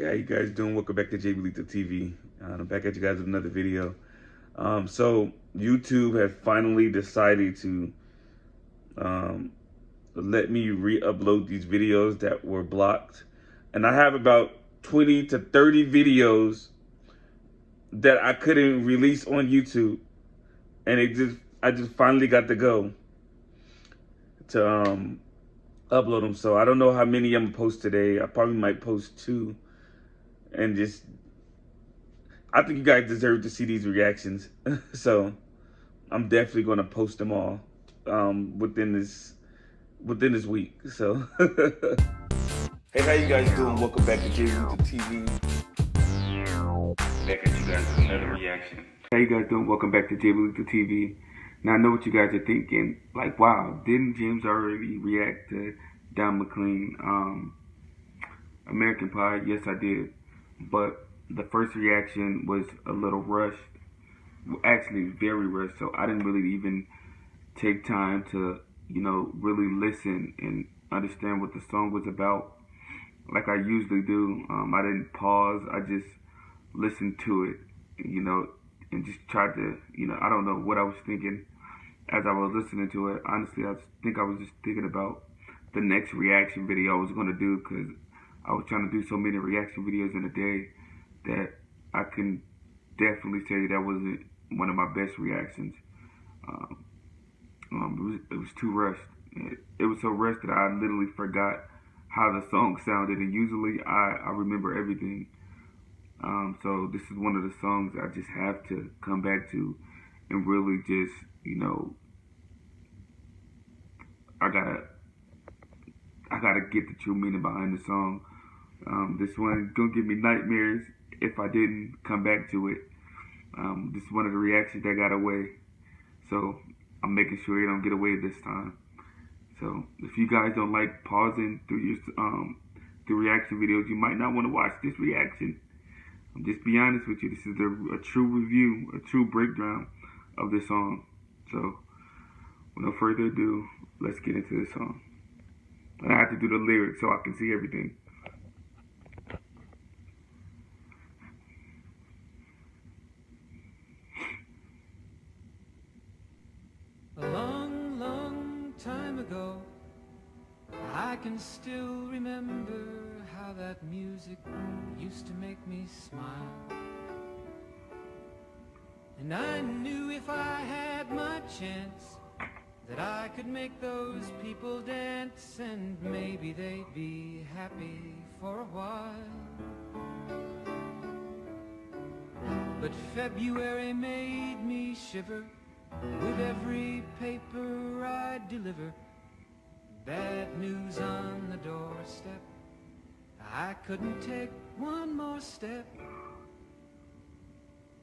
How you guys doing? Welcome back to McLean TV. I'm back at you guys with another video. So YouTube has finally decided to let me re-upload these videos that were blocked, and I have about 20 to 30 videos that I couldn't release on YouTube, and I just finally got to go to upload them. So I don't know how many I'm gonna post today. I probably might post 2, and I think you guys deserve to see these reactions. So I'm definitely gonna post them all within this week. So hey, how you guys doing? Welcome back to McLean TV. Back at you guys with another reaction. How you guys doing? Welcome back to McLean TV. Now I know what you guys are thinking. Like, wow, didn't James already react to Don McLean, American Pie? Yes, I did. But the first reaction was a little rushed. Actually, very rushed. So I didn't really even take time to, really listen and understand what the song was about, like I usually do. I didn't pause. I just listened to it, and just tried to, I don't know what I was thinking as I was listening to it. Honestly, I think I was just thinking about the next reaction video I was going to do, because I was trying to do so many reaction videos in a day that I can definitely say that wasn't one of my best reactions. It was too rushed. It was so rushed that I literally forgot how the song sounded, and usually I remember everything. So this is one of the songs I just have to come back to and really just, I gotta get the true meaning behind the song. This one gonna give me nightmares if I didn't come back to it. This is one of the reactions that got away, so I'm making sure it don't get away this time. So if you guys don't like pausing through your through reaction videos, you might not want to watch this reaction. I'm just be honest with you. This is a true review, a true breakdown of this song. So with no further ado, let's get into this song. And I have to do the lyrics so I can see everything. A long, long time ago, I can still remember how that music used to make me smile. And I knew if I had my chance that I could make those people dance, and maybe they'd be happy for a while. But February made me shiver with every paper I deliver. Bad news on the doorstep, I couldn't take one more step.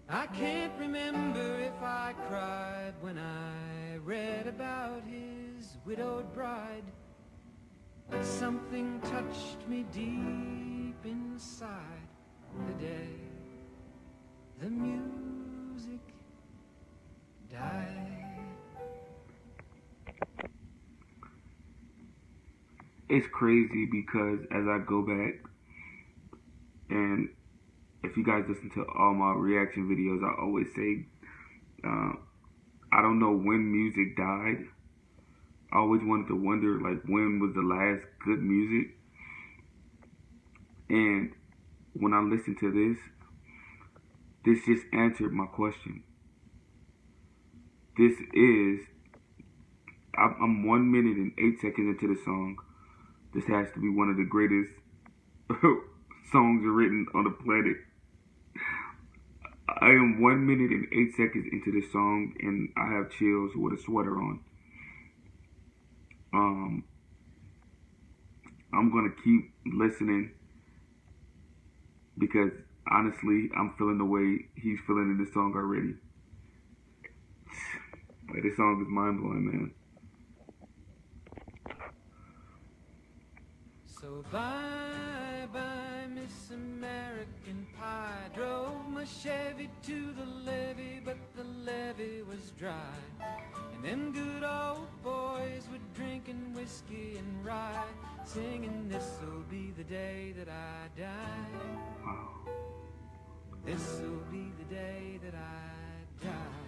I can't remember if I cried when I read about his widowed bride, but something touched me deep inside the day the music died. It's crazy because as I go back, and if you guys listen to all my reaction videos, I always say, I don't know when music died. I always wanted to wonder, like, when was the last good music? And when I listened to this just answered my question. This is, I'm 1 minute and 8 seconds into the song. This has to be one of the greatest songs written on the planet. I am 1 minute and 8 seconds into this song, and I have chills with a sweater on. I'm gonna keep listening because honestly, I'm feeling the way he's feeling in this song already. Like, this song is mind blowing, man. So bye bye, Miss American Pie. Drove my Chevy to the levee, but the levee was dry. And them good old boys were drinking whiskey and rye, singing this'll be the day that I die. This'll be the day that I die.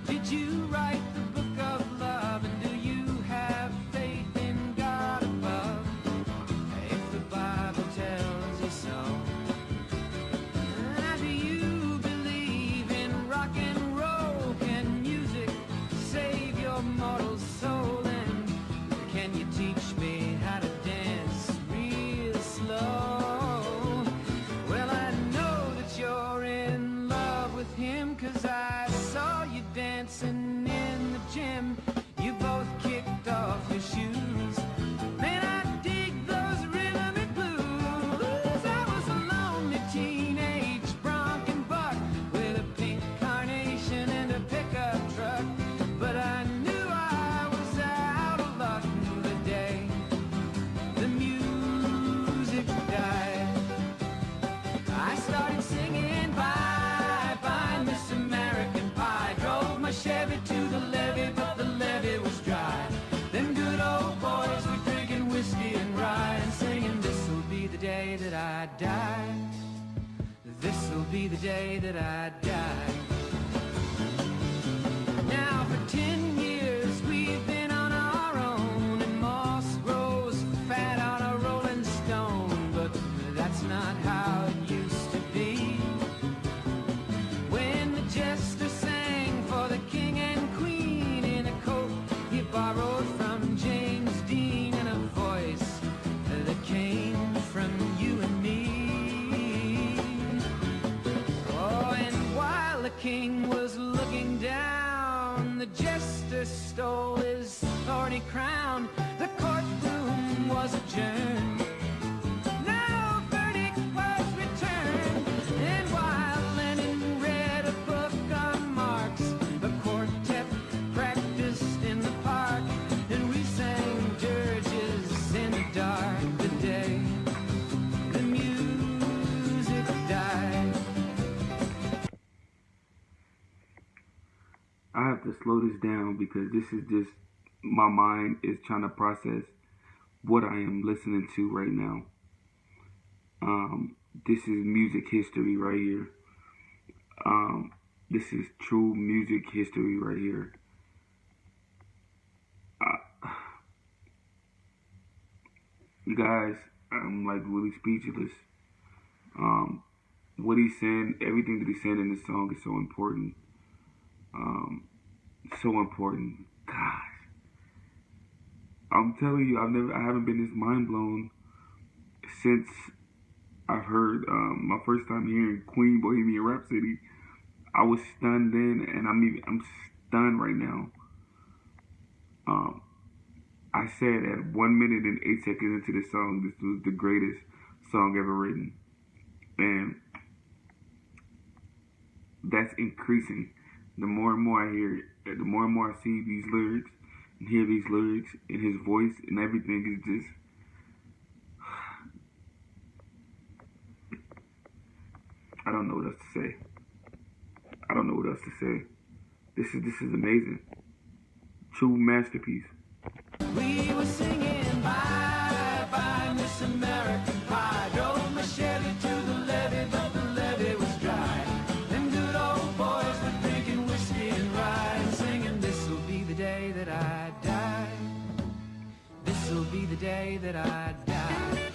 Did you write the book of love, and do you have faith in God above? If the Bible tells you so. Do you believe in rock and roll? Can music save your mortal soul? And can you teach me how to dance real slow? Well, I know that you're in love with him, 'cause I saw you dancing in the gym. You both kicked off your shoes. Man, I dig those rhythm and blues. I was a lonely teenage bronc and buck with a pink carnation and a pickup truck. But I knew I was out of luck the day the music died. I started singing bye bye Miss American Pie. Drove my Chevy to the levee, but the levee was dry. Them good old boys were drinking whiskey and rye and singing, this'll be the day that I die. This'll be the day that I die. Now for 10 years we've been on our own, and moss grows fat on a rolling stone. But that's not how it used to be. When the jester sang for the king and queen in a coat he borrowed from James Dean, and a voice that came from you and me. Oh, and while the king was looking down, the jester stole his thorny crown. The courtroom was adjourned. No verdict was returned. And while Lenin read a book on Marx, the quartet practiced in the park, and we sang dirges in the dark. The day the music died. I have to slow this down because this is just my mind is trying to process what I am listening to right now. This is music history right here. This is true music history right here. You guys, I'm like really speechless. What he's saying, everything that he's saying in this song is so important. So important. Gosh, I'm telling you, I haven't been this mind blown since I've heard my first time hearing Queen Bohemian Rhapsody. I was stunned then, and I'm stunned right now. I said at 1 minute and 8 seconds into this song, this was the greatest song ever written, and that's increasing. The more and more I hear it, the more and more I see these lyrics and hear these lyrics, and his voice and everything is just. I don't know what else to say. I don't know what else to say. This is amazing. True masterpiece. We were singing bye bye Miss American Pie. Drove my Chevy to the levee, but the levee was dry. Them good old boys were drinking whiskey and rye and singing, this'll be the day that I die. This'll be the day that I die.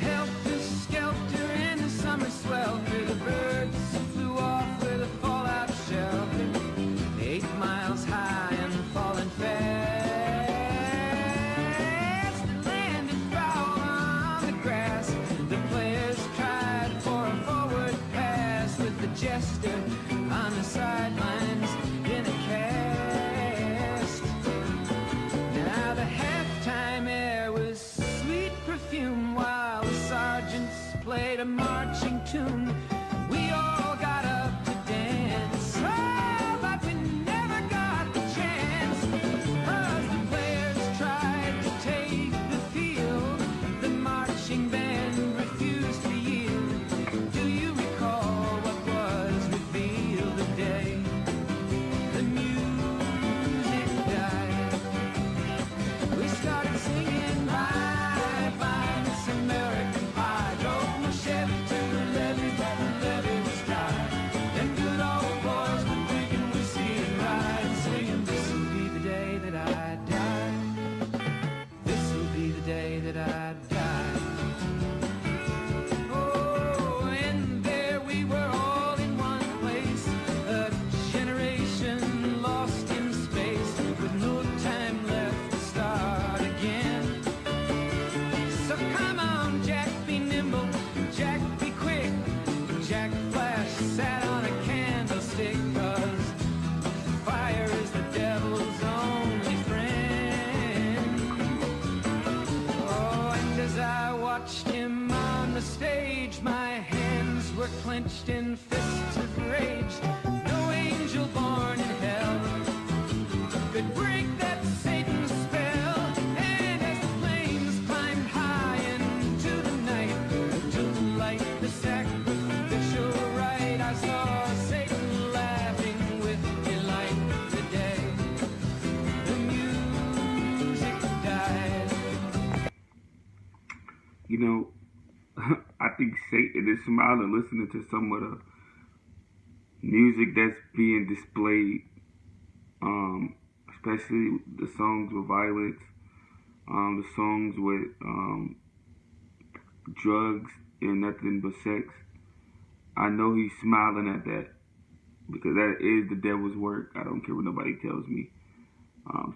Helter skelter in the summer swelter, the birds flew off with a fallout shelter. 8 miles high and falling fast. They landed foul on the grass. The players tried for a forward pass, with the jester on the sidelines in a cast. Now the halftime air was sweet perfume, while the sergeants played a marching tune. We all got up to dance. Oh, but we never got the chance, 'cause the players tried to take the field. The marching band refused to yield. Do you recall what was revealed the day the music died? We started singing bye bye So come on, Jack, be nimble, Jack, be quick. Jack Flash sat on a candlestick, 'cause fire is the devil's only friend. Oh, and as I watched him on the stage, my hands were clenched in fists of rage. No angel born in hell could break that Satan's spell. And as the flames climbed high into the night to light the sacrificial rite, I saw Satan laughing with delight. The day the music died. You know, I think Satan is smiling listening to some of the music that's being displayed, especially the songs with violence, the songs with drugs and nothing but sex. I know he's smiling at that because that is the devil's work. I don't care what nobody tells me.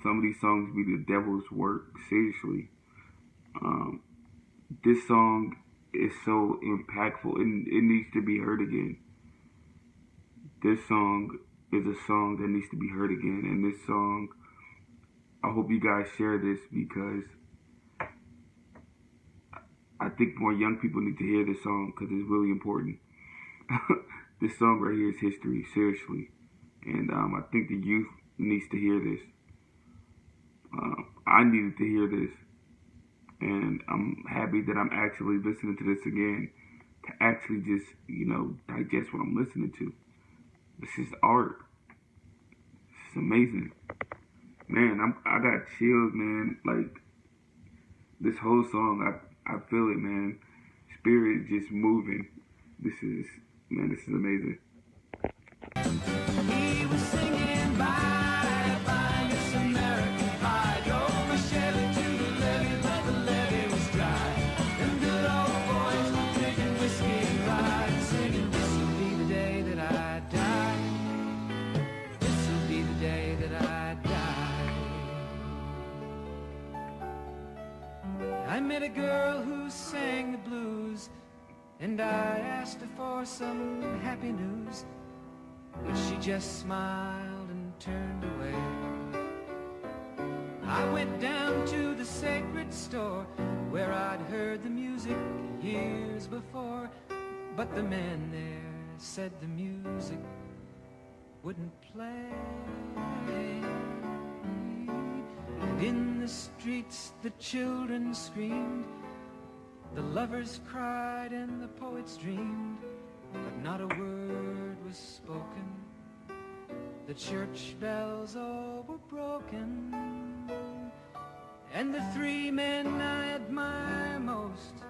Some of these songs be the devil's work, seriously. This song is so impactful and it needs to be heard again. This song is a song that needs to be heard again, and this song, I hope you guys share this because I think more young people need to hear this song because it's really important. This song right here is history, seriously, and I think the youth needs to hear this. I needed to hear this, and I'm happy that I'm actually listening to this again to actually just, digest what I'm listening to. This is art. This is amazing. Man, I got chills, man. Like, this whole song, I feel it, man. Spirit just moving. This is amazing. He was singing bye, bye, Miss American Pie. Drove my Chevy to the levee, but the levee was dry. Them good old boys were drinking whiskey and rye, singing, this'll be the day that I die. This'll be the day that I die. I met a girl who sang the blues, and I asked her for some happy news, but she just smiled and turned away. I went down to the sacred store where I'd heard the music years before, but the man there said the music wouldn't play. And in the streets the children screamed, the lovers cried and the poets dreamed, but not a word was spoken. The church bells all were broken, and the three men I admire most,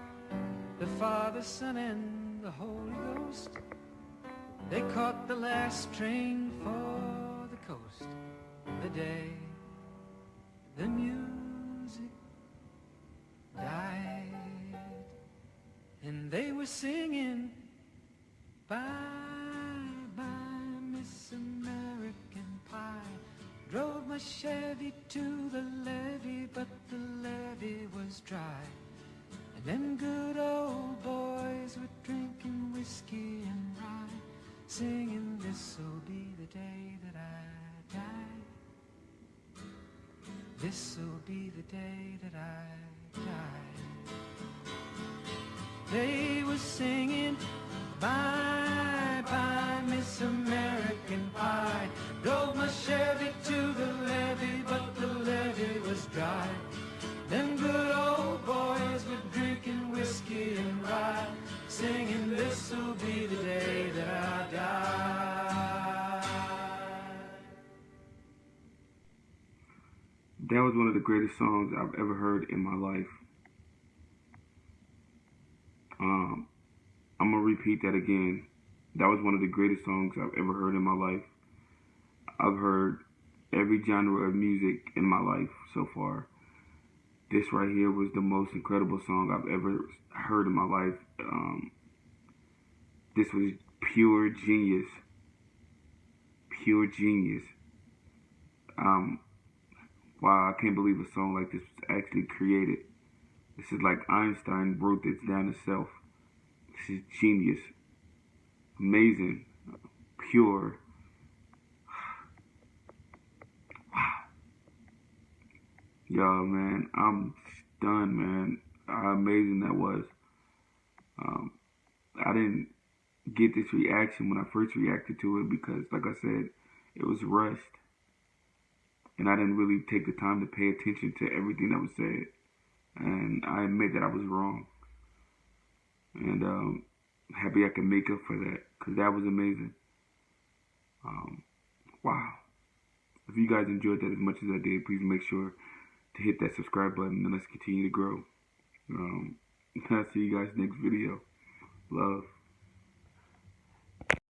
the Father, Son, and the Holy Ghost, they caught the last train for the coast. The day the music died, and they were singing bye, bye, Miss American Pie. Drove my Chevy to the levee, but the levee was dry. And them good old boys were drinking whiskey and rye, singing, this'll be the day that I die. This'll be the day that I die. They were singing bye, bye, Miss American Pie. Drove my Chevy to the levee, but the levee was dry. Them good old boys were drinking whiskey and rye, singing, this'll be the day that I die. That was one of the greatest songs I've ever heard in my life. I'm gonna repeat that again. That was one of the greatest songs I've ever heard in my life. I've heard every genre of music in my life so far. This right here was the most incredible song I've ever heard in my life. This was pure genius. Pure genius. Wow, I can't believe a song like this was actually created. This is like Einstein wrote this down himself. This is genius. Amazing. Pure. Wow. Yo, man, I'm stunned, man. How amazing that was. Um, I didn't get this reaction when I first reacted to it because, like I said, it was rushed. And I didn't really take the time to pay attention to everything that was said. And I admit that I was wrong. And happy I can make up for that because that was amazing. Wow. If you guys enjoyed that as much as I did, please make sure to hit that subscribe button and let's continue to grow. I'll see you guys next video. Love.